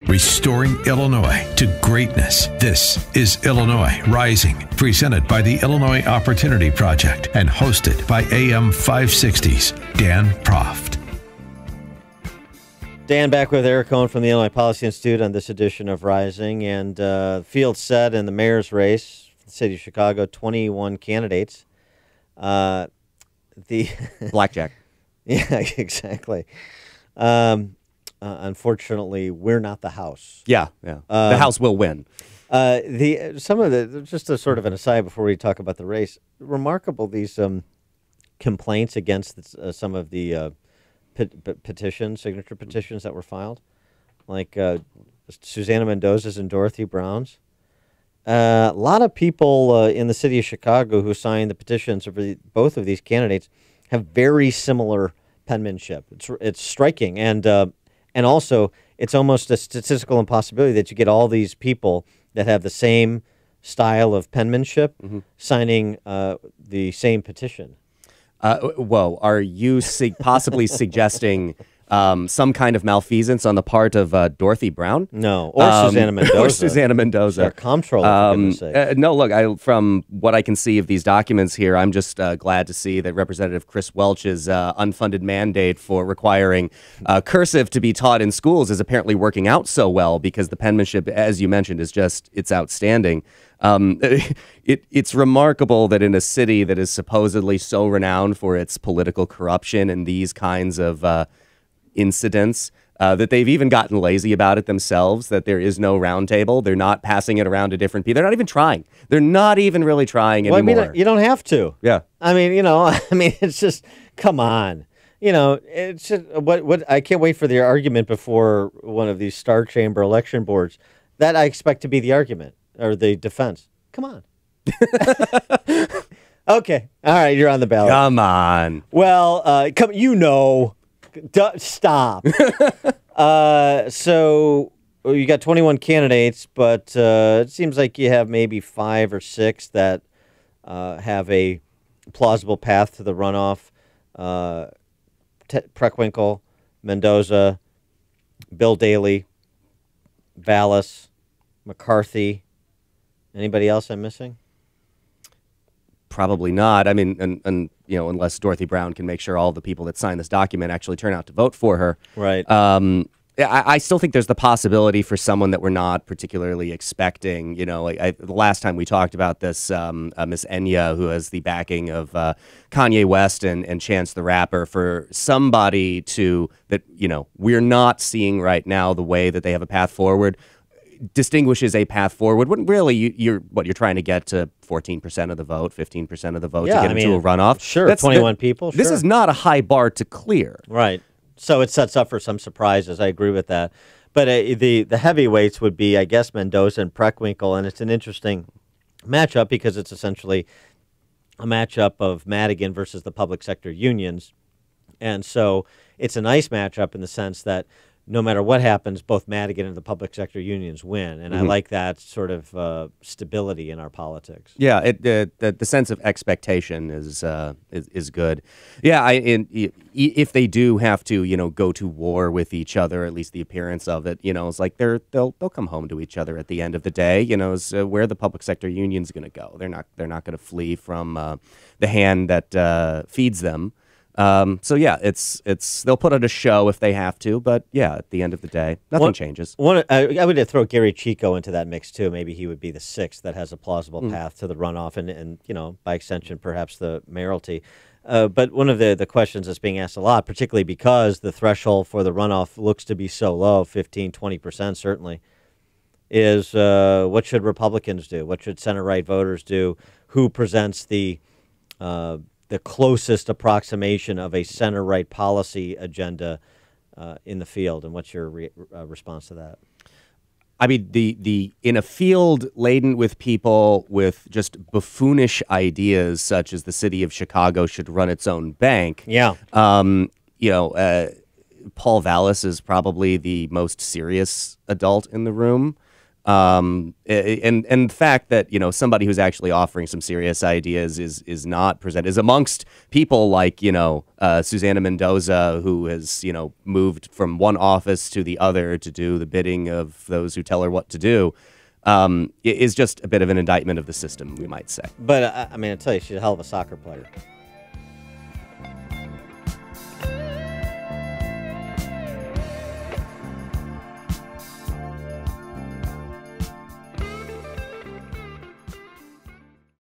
Restoring Illinois to greatness. This is Illinois Rising, presented by the Illinois Opportunity Project and hosted by AM 560's Dan Proft. Dan back with Eric Cohen from the Illinois Policy Institute on this edition of Rising. And field set in the mayor's race, the city of Chicago, 21 candidates. The Blackjack. Yeah, exactly. Unfortunately, we're not the House. Yeah. The House will win. Just a sort of an aside before we talk about the race. Remarkable these complaints against some of the signature petitions that were filed, like Susana Mendoza's and Dorothy Brown's. A lot of people in the city of Chicago who signed the petitions for both of these candidates have very similar penmanship. It's striking, and also, it's almost a statistical impossibility that you get all these people that have the same style of penmanship signing the same petition. Whoa, are you possibly suggesting some kind of malfeasance on the part of Dorothy Brown? No, or Susana Mendoza. Or Susana Mendoza. Our comptroller, for goodness sake. No, look, from what I can see of these documents here, I'm just glad to see that Representative Chris Welch's unfunded mandate for requiring cursive to be taught in schools is apparently working out so well, because the penmanship, as you mentioned, it's outstanding. It's remarkable that in a city that is supposedly so renowned for its political corruption and these kinds of incidents, that they've even gotten lazy about it themselves, that there is no round table. They're not passing it around to different people. They're not even trying. They're not even really trying anymore. I mean, you don't have to. Yeah. I mean, it's just, come on. It's just, what I can't wait for the argument before one of these Star Chamber election boards. That I expect to be the argument or the defense. Come on. Okay. All right. You're on the ballot. Come on. Well, stop. So you got 21 candidates, but it seems like you have maybe 5 or 6 that have a plausible path to the runoff. Preckwinkle, Mendoza, Bill Daley, Vallis, McCarthy. Anybody else I'm missing? Probably not. I mean, and unless Dorothy Brown can make sure all the people that sign this document actually turn out to vote for her. Right. I still think there's the possibility for someone that we're not particularly expecting. The last time we talked about this, Miss Enya, who has the backing of Kanye West and Chance the Rapper, for somebody that we're not seeing right now the way that they have a path forward, distinguishes a path forward. When really you're trying to get to 14% of the vote, 15% of the vote to get into a runoff. Sure, 21 people. Sure. This is not a high bar to clear. Right. So it sets up for some surprises. I agree with that. But the heavyweights would be, I guess, Mendoza and Preckwinkle, and it's an interesting matchup because it's essentially a matchup of Madigan versus the public sector unions. And so it's a nice matchup in the sense that no matter what happens, both Madigan and the public sector unions win, and I like that sort of stability in our politics. Yeah, the sense of expectation is good. Yeah, if they do have to go to war with each other, at least the appearance of it, it's like they'll come home to each other at the end of the day. Is where the public sector union's going to go. They're not going to flee from the hand that feeds them. So yeah, it's they'll put on a show if they have to, but yeah, at the end of the day, nothing changes. I would throw Gary Chico into that mix too. Maybe he would be the 6th that has a plausible path to the runoff, and by extension, perhaps the mayoralty. But one of the questions that's being asked a lot, particularly because the threshold for the runoff looks to be so low, 15, 20% certainly, is what should Republicans do? What should center-right voters do? Who presents the closest approximation of a center-right policy agenda in the field, and what's your response to that? I mean, in a field laden with people with just buffoonish ideas, such as the city of Chicago should run its own bank. Yeah. Paul Vallis is probably the most serious adult in the room. And the fact that, somebody who's actually offering some serious ideas is not presented, is amongst people like, Susanna Mendoza, who has, moved from one office to the other to do the bidding of those who tell her what to do, is just a bit of an indictment of the system, we might say. But I mean, I tell you, she's a hell of a soccer player.